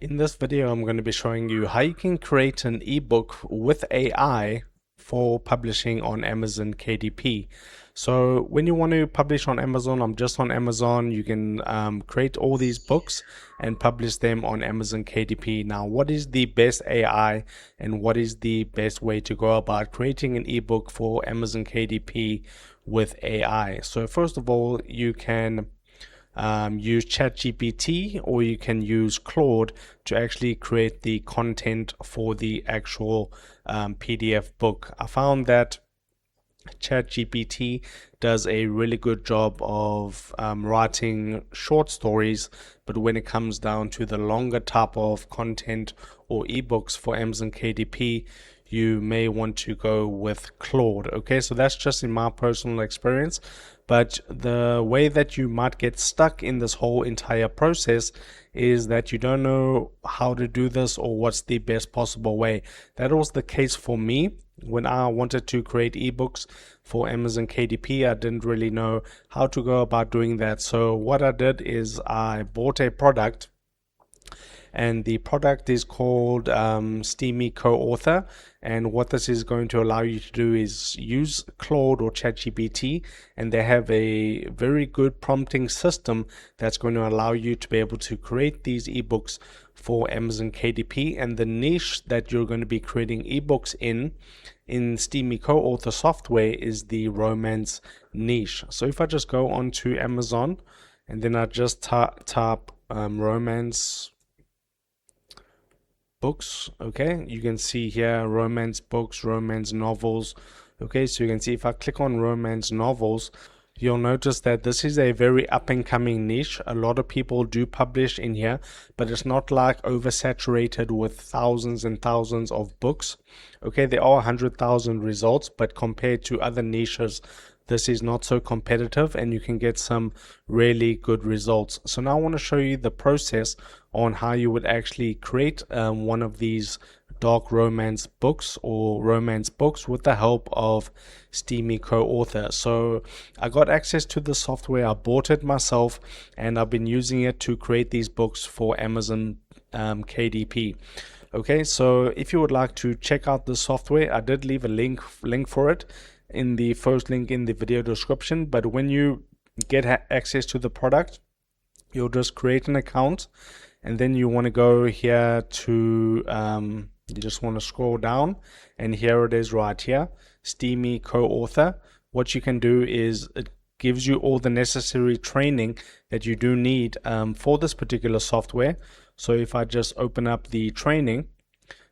In this video, I'm going to be showing you how you can create an ebook with AI for publishing on Amazon KDP. So when you want to publish on Amazon, I'm just on Amazon, you can create all these books and publish them on Amazon KDP. Now, what is the best AI and what is the best way to go about creating an ebook for Amazon KDP with AI? So first of all, you can use ChatGPT or you can use Claude to actually create the content for the actual PDF book. I found that ChatGPT does a really good job of writing short stories, but when it comes down to the longer type of content or ebooks for Amazon KDP, you may want to go with Claude. Okay, so that's just in my personal experience, but the way that you might get stuck in this whole entire process is that you don't know how to do this or what's the best possible way. That was the case for me when I wanted to create ebooks for Amazon KDP. I didn't really know how to go about doing that. So what I did is I bought a product, and the product is called Steamy Co-Author. And what this is going to allow you to do is use Claude or ChatGPT, and they have a very good prompting system that's going to allow you to be able to create these ebooks for Amazon KDP. And the niche that you're going to be creating ebooks in Steamy Co-Author software is the romance niche. So if I just go onto Amazon and then I just type romance books, okay, you can see here romance books, romance novels. Okay, so you can see if I click on romance novels, you'll notice that this is a very up and coming niche. A lot of people do publish in here, but it's not like oversaturated with thousands and thousands of books. Okay, there are 100,000 results, but compared to other niches, this is not so competitive and you can get some really good results. So now I want to show you the process on how you would actually create one of these dark romance books or romance books with the help of Steamy Co-Author. So I got access to the software, I bought it myself, and I've been using it to create these books for Amazon KDP. Okay, so if you would like to check out the software, I did leave a link for it in the first link in the video description. But when you get access to the product, you'll just create an account, and then you want to go here to you just want to scroll down, and here it is right here, Steamy Co-Author. What you can do is it gives you all the necessary training that you do need for this particular software. So if I just open up the training,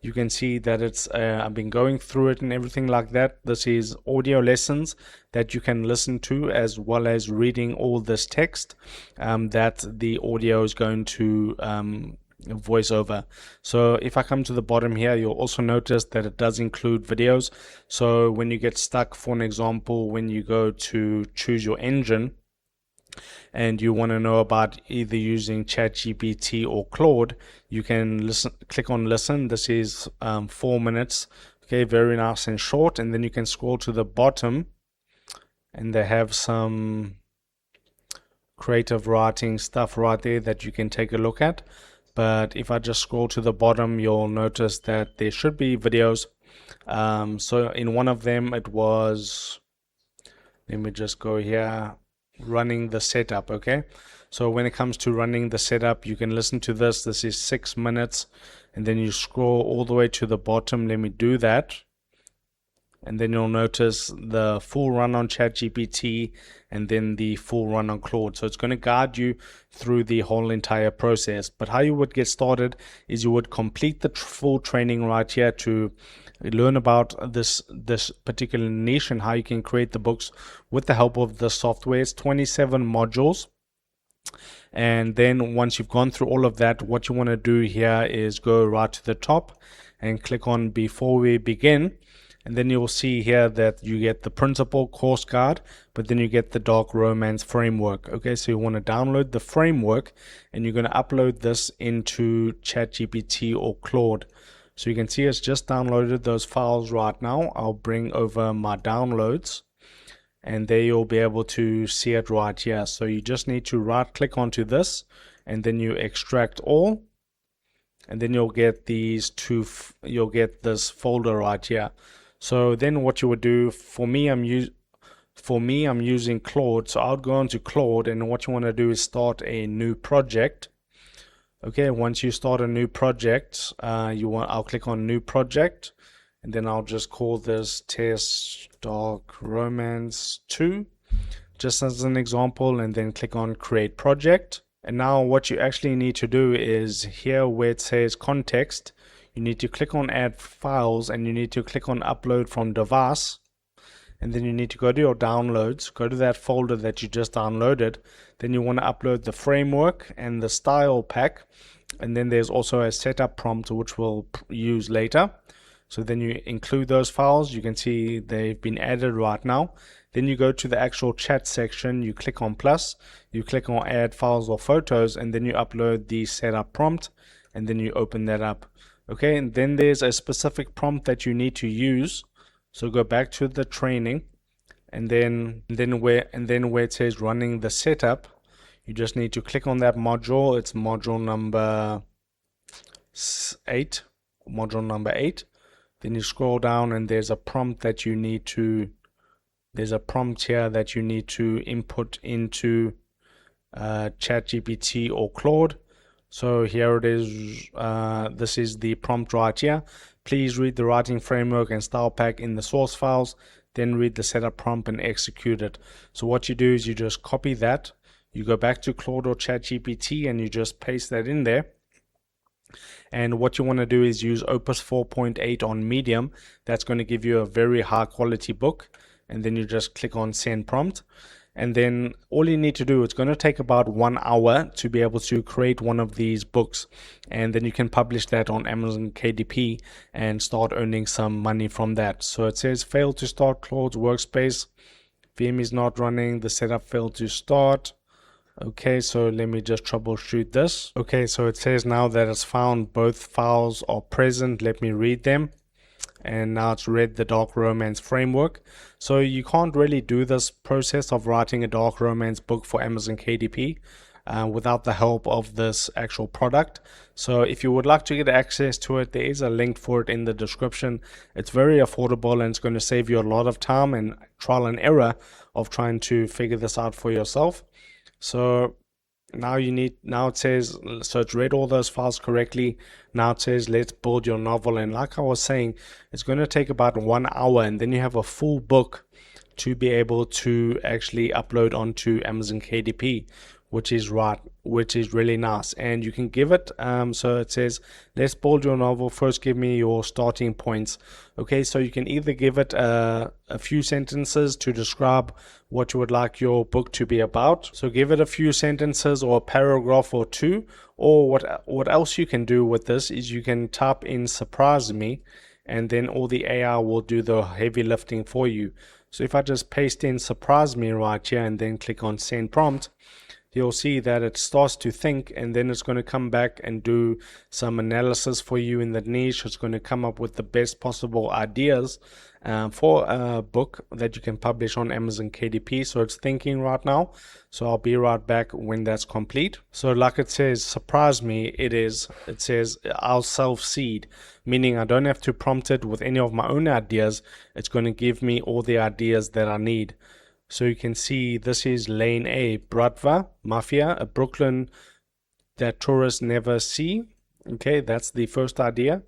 you can see that it's I've been going through it and everything like that. This is audio lessons that you can listen to, as well as reading all this text that the audio is going to voice over. So if I come to the bottom here, you'll also notice that it does include videos. So when you get stuck, for an example, when you go to choose your engine and you want to know about either using ChatGPT or Claude, you can click on listen. This is 4 minutes. Okay, very nice and short. And then you can scroll to the bottom and they have some creative writing stuff right there that you can take a look at. But if I just scroll to the bottom, you'll notice that there should be videos. So in one of them, it was, let me just go here, running the setup. Okay, so when it comes to running the setup, you can listen to this. This is 6 minutes, and then you scroll all the way to the bottom. Let me do that, and then you'll notice the full run on ChatGPT and then the full run on Claude. So it's going to guide you through the whole entire process. But how you would get started is you would complete the full training right here to learn about this particular niche and how you can create the books with the help of the software. It's 27 modules. And then once you've gone through all of that, what you want to do here is go right to the top and click on before we begin. And then you'll see here that you get the principal course guide, but then you get the dark romance framework. Okay, so you want to download the framework and you're going to upload this into ChatGPT or Claude. So you can see it's just downloaded those files right now. I'll bring over my downloads and there you'll be able to see it right here. So you just need to right click onto this and then you extract all. and then you'll get these you'll get this folder right here. So then what you would do, for me I'm using Claude, so I'll go into Claude, and what you want to do is start a new project. Okay, once you start a new project, I'll click on new project, and then I'll just call this Test Dark Romance 2, just as an example, and then click on create project. And now what you actually need to do is here where it says context, you need to click on add files, and you need to click on upload from device. And then you need to go to your downloads, go to that folder that you just downloaded. Then you want to upload the framework and the style pack. And then there's also a setup prompt, which we'll use later. So then you include those files. You can see they've been added right now. Then you go to the actual chat section, you click on plus, you click on add files or photos, and then you upload the setup prompt, and then you open that up. Okay, and then there's a specific prompt that you need to use. So go back to the training, and then where it says running the setup, you just need to click on that module. It's module number 8. Then you scroll down, and there's a prompt that you need to. There's a prompt here that you need to input into ChatGPT or Claude. So here it is. This is the prompt right here. Please read the writing framework and style pack in the source files, then read the setup prompt and execute it. So what you do is you just copy that, you go back to Claude or ChatGPT, and you just paste that in there. And what you want to do is use Opus 4.8 on Medium. That's going to give you a very high quality book. And then you just click on send prompt. And then all you need to do, it's going to take about 1 hour to be able to create one of these books. And then you can publish that on Amazon KDP and start earning some money from that. So it says failed to start Claude's workspace. VM is not running. The setup failed to start. Okay, so let me just troubleshoot this. Okay, so it says now that it's found both files are present. Let me read them. And now it's read the dark romance framework. So you can't really do this process of writing a dark romance book for Amazon KDP without the help of this actual product. So if you would like to get access to it, there is a link for it in the description. It's very affordable, and it's going to save you a lot of time and trial and error of trying to figure this out for yourself. So now it says, so it's read all those files correctly. Now it says let's build your novel, and like I was saying, it's going to take about 1 hour, and then you have a full book to be able to actually upload onto Amazon KDP, which is really nice. And you can give it so it says let's build your novel, first give me your starting points. Okay, so you can either give it a few sentences to describe what you would like your book to be about, so give it a few sentences or a paragraph or two. Or what else you can do with this is you can type in surprise me, and then all the AI will do the heavy lifting for you. So if I just paste in surprise me right here and then click on send prompt, you'll see that it starts to think, and then it's going to come back and do some analysis for you in the niche. It's going to come up with the best possible ideas for a book that you can publish on Amazon KDP. So it's thinking right now. So I'll be right back when that's complete. So like it says, surprise me, it says I'll self-seed, meaning I don't have to prompt it with any of my own ideas. It's going to give me all the ideas that I need. So you can see this is Lane A, Bratva, Mafia, a Brooklyn that tourists never see. Okay, that's the first idea.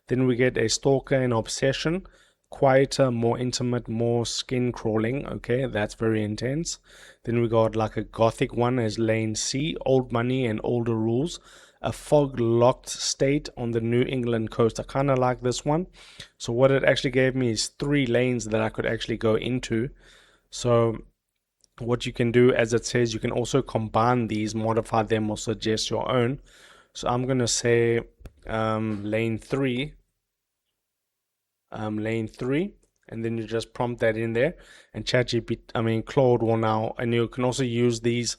Then we get a stalker and obsession, quieter, more intimate, more skin crawling. Okay, that's very intense. Then we got like a gothic one as Lane C, old money and older rules, a fog-locked state on the New England coast. I kind of like this one. So what it actually gave me is 3 lanes that I could actually go into. So what you can do, as it says, you can also combine these, modify them, or suggest your own. So I'm going to say lane 3, and then you just prompt that in there, and Claude will now, and you can also use these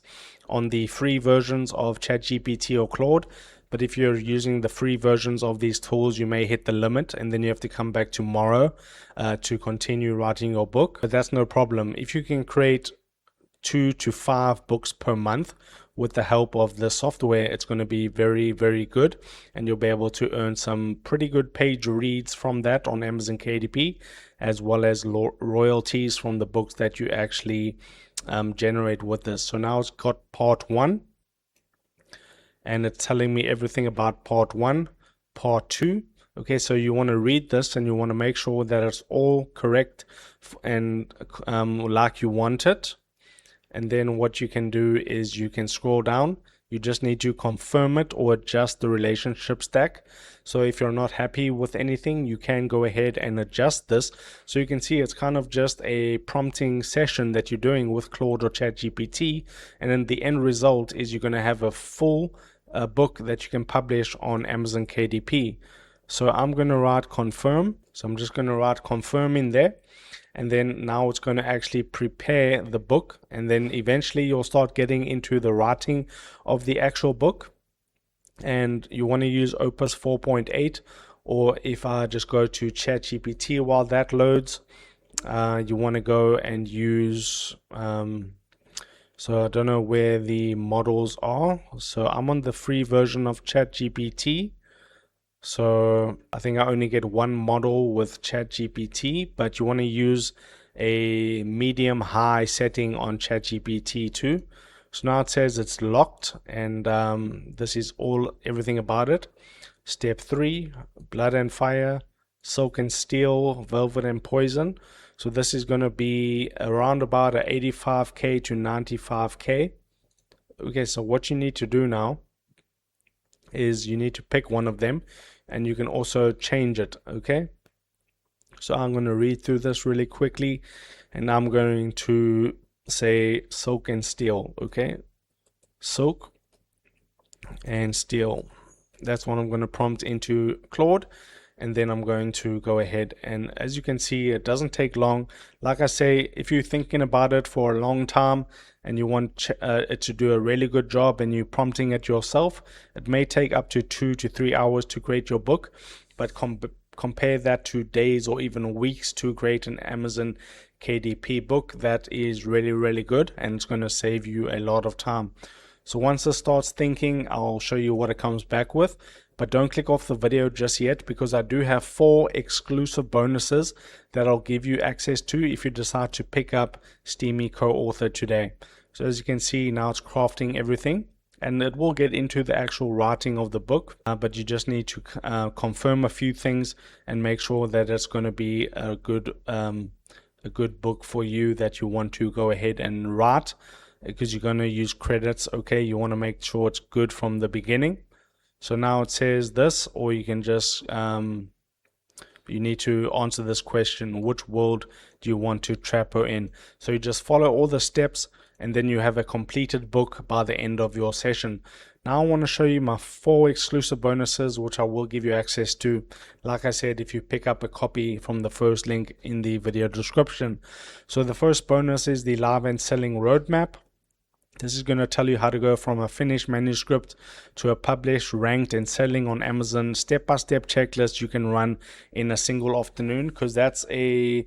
on the free versions of ChatGPT or Claude. But if you're using the free versions of these tools, you may hit the limit, and then you have to come back tomorrow to continue writing your book. But that's no problem. If you can create 2 to 5 books per month with the help of the software, it's going to be very, very good, and you'll be able to earn some pretty good page reads from that on Amazon KDP, as well as royalties from the books that you actually generate with this. So now it's got part 1, and it's telling me everything about part 1, part 2. Okay, so you want to read this and you want to make sure that it's all correct and like you want it. And then what you can do is you can scroll down. You just need to confirm it or adjust the relationship stack. So if you're not happy with anything, you can go ahead and adjust this. So you can see it's kind of just a prompting session that you're doing with Claude or ChatGPT. And then the end result is you're going to have a full book that you can publish on Amazon KDP. So I'm going to write confirm. So I'm just going to write confirm in there. And then now it's going to actually prepare the book, and then eventually you'll start getting into the writing of the actual book. And you want to use Opus 4.8, or if I just go to ChatGPT while that loads, you want to go and use so I don't know where the models are. So I'm on the free version of ChatGPT. So I think I only get one model with ChatGPT, but you want to use a medium high setting on ChatGPT too. So now it says it's locked, and this is everything about it. Step 3, blood and fire, silk and steel, velvet and poison. So this is going to be around about a 85k to 95k. Okay, so what you need to do now is you need to pick one of them, and you can also change it. Okay, so I'm going to read through this really quickly, and I'm going to say silk and steel. Okay, silk and steel, that's what I'm going to prompt into Claude. And then I'm going to go ahead, and as you can see, it doesn't take long. Like I say, if you're thinking about it for a long time and you want it to do a really good job and you're prompting it yourself, it may take up to 2 to 3 hours to create your book. But compare that to days or even weeks to create an Amazon KDP book. That is really, really good, and it's going to save you a lot of time. So once it starts thinking, I'll show you what it comes back with. But don't click off the video just yet, because I do have 4 exclusive bonuses that I'll give you access to if you decide to pick up Steamy Co-Author today. So as you can see, now it's crafting everything, and it will get into the actual writing of the book, but you just need to confirm a few things and make sure that it's going to be a good book for you that you want to go ahead and write, because you're going to use credits. Okay, you want to make sure it's good from the beginning. So now it says this, or you can just you need to answer this question: which world do you want to trap her in? So you just follow all the steps, and then you have a completed book by the end of your session. Now I want to show you my 4 exclusive bonuses, which I will give you access to, like I said, if you pick up a copy from the first link in the video description. So the first bonus is the live and selling roadmap. This is going to tell you how to go from a finished manuscript to a published, ranked, and selling on Amazon. Step-by-step checklist you can run in a single afternoon, because that's a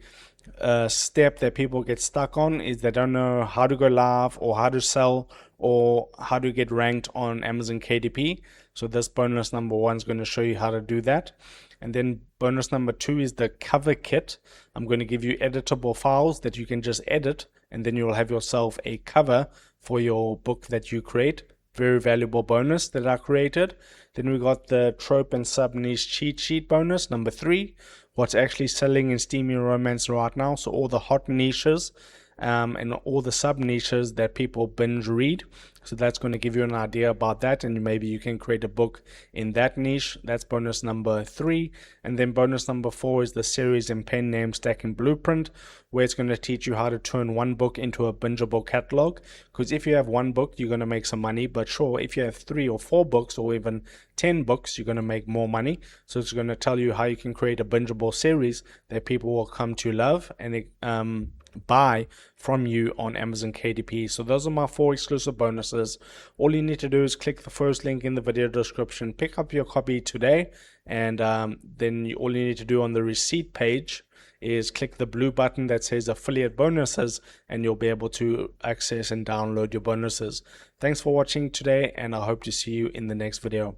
step that people get stuck on, is they don't know how to go live or how to sell or how to get ranked on Amazon KDP. So this bonus number 1 is going to show you how to do that. And then bonus number 2 is the cover kit. I'm going to give you editable files that you can just edit, and then you'll have yourself a cover for your book that you create. Very valuable bonus that I created. Then we got the trope and sub niche cheat sheet bonus number 3. What's actually selling in Steamy Romance right now. So all the hot niches and all the sub niches that people binge read. So that's going to give you an idea about that, and maybe you can create a book in that niche. That's bonus number 3. And then bonus number 4 is the series and pen name stacking blueprint, where it's going to teach you how to turn one book into a bingeable catalog. Because if you have one book, you're going to make some money, but sure, if you have 3 or 4 books or even 10 books, you're going to make more money. So it's going to tell you how you can create a bingeable series that people will come to love and buy from you on Amazon KDP. So those are my 4 exclusive bonuses. All you need to do is click the first link in the video description, pick up your copy today, and then all you need to do on the receipt page is click the blue button that says affiliate bonuses, and you'll be able to access and download your bonuses. Thanks for watching today, and I hope to see you in the next video.